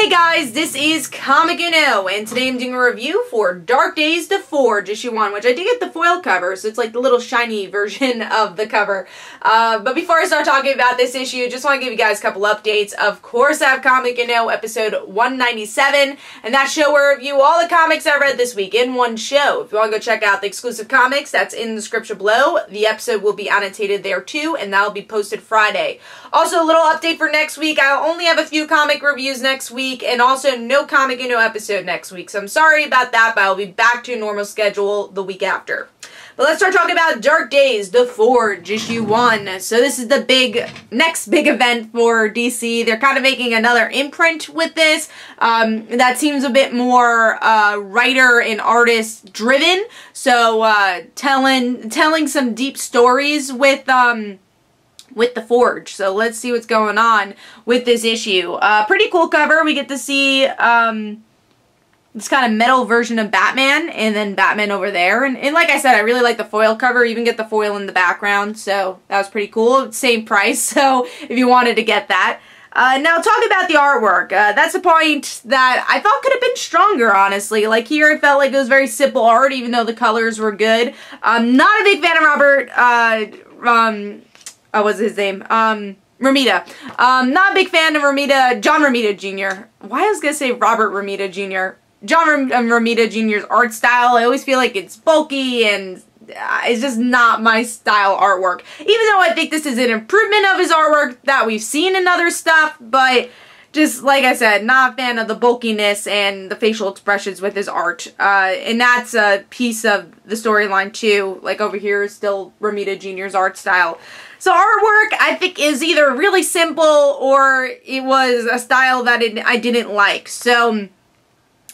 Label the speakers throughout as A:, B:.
A: Hey guys, this is Comic Uno, and today I'm doing a review for Dark Days The Forge, issue 1, which I did get the foil cover, so it's like the little shiny version of the cover. But before I start talking about this issue, just want to give you guys a couple updates. Of course, I have Comic Uno episode 197, and that show where I review all the comics I read this week in one show. If you want to go check out the exclusive comics, that's in the description below. The episode will be annotated there too, and that'll be posted Friday. Also, a little update for next week. I only have a few comic reviews next week, and also no Comic Uno episode next week. So I'm sorry about that, but I'll be back to a normal schedule the week after. But let's start talking about Dark Days, The Forge, issue 1. So this is the next big event for DC. They're kind of making another imprint with this. That seems a bit more writer and artist driven. So telling some deep stories with The Forge. So let's see what's going on with this issue. Pretty cool cover. We get to see this kind of metal version of Batman, and then Batman over there. And like I said, I really like the foil cover. You even get the foil in the background, so that was pretty cool. Same price, so if you wanted to get that. Now, talking about the artwork, that's a point that I thought could have been stronger, honestly. Like, here I felt like it was very simple art, even though the colors were good. I'm not a big fan of what's his name? Romita. Not a big fan of Romita, John Romita Jr. Why I was gonna say Robert Romita Jr. John Romita Jr.'s art style, I always feel like it's bulky and it's just not my style artwork. Even though I think this is an improvement of his artwork that we've seen in other stuff, but just like I said, not a fan of the bulkiness and the facial expressions with his art. And that's a piece of the storyline too. Like over here is still Romita Jr.'s art style. So artwork, I think, is either really simple or it was a style that I didn't like. So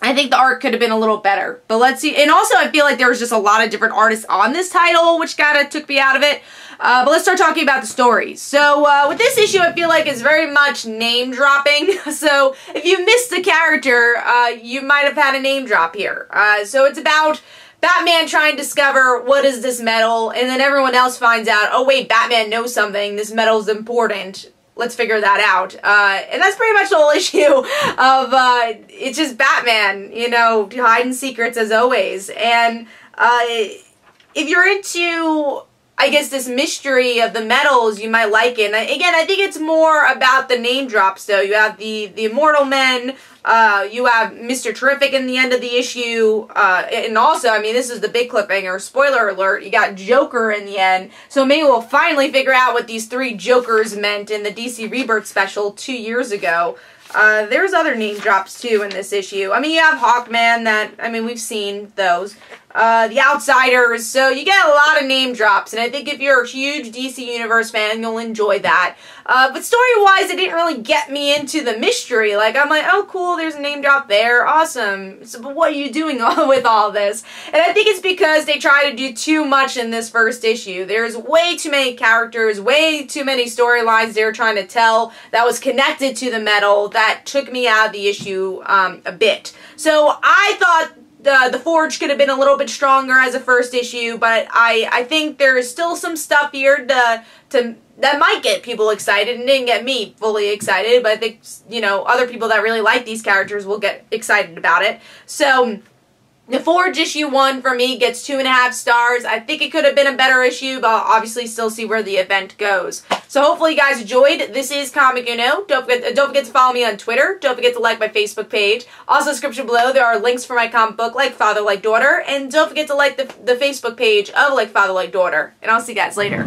A: I think the art could have been a little better. But let's see. And also, I feel like there was just a lot of different artists on this title, which kind of took me out of it. But let's start talking about the story. So with this issue, I feel like it's very much name dropping. So if you missed the character, you might have had a name drop here. So it's about Batman trying to discover what is this metal, and then everyone else finds out, oh wait, Batman knows something, this metal is important, let's figure that out. And that's pretty much the whole issue of, it's just Batman, you know, hiding secrets as always. And if you're into, I guess, this mystery of the metals, you might like it. And again, I think it's more about the name drops, though. You have the Immortal Men, you have Mr. Terrific in the end of the issue, and also, I mean, this is the big cliffhanger, spoiler alert, you got Joker in the end, so maybe we'll finally figure out what these 3 Jokers meant in the DC Rebirth special 2 years ago. There's other name drops, too, in this issue. I mean, you have Hawkman, that, I mean, we've seen those. The Outsiders, so you get a lot of name drops, and I think if you're a huge DC Universe fan, you'll enjoy that. But story-wise, it didn't really get me into the mystery. Like, I'm like, oh, cool, there's a name drop there, awesome. So, but what are you doing with all this? And I think it's because they try to do too much in this first issue. There's way too many characters, way too many storylines they were trying to tell that was connected to the metal that took me out of the issue a bit. So I thought The Forge could have been a little bit stronger as a first issue, but I think there's still some stuff here that might get people excited, and didn't get me fully excited, but I think, you know, other people that really like these characters will get excited about it. So The Forge issue 1 for me gets 2.5 stars. I think it could have been a better issue, but I'll obviously still see where the event goes. So hopefully you guys enjoyed. This is Comic Uno. Don't forget to follow me on Twitter. Don't forget to like my Facebook page. Also, description below, there are links for my comic book, Like Father, Like Daughter. And don't forget to like the Facebook page of Like Father, Like Daughter. And I'll see you guys later.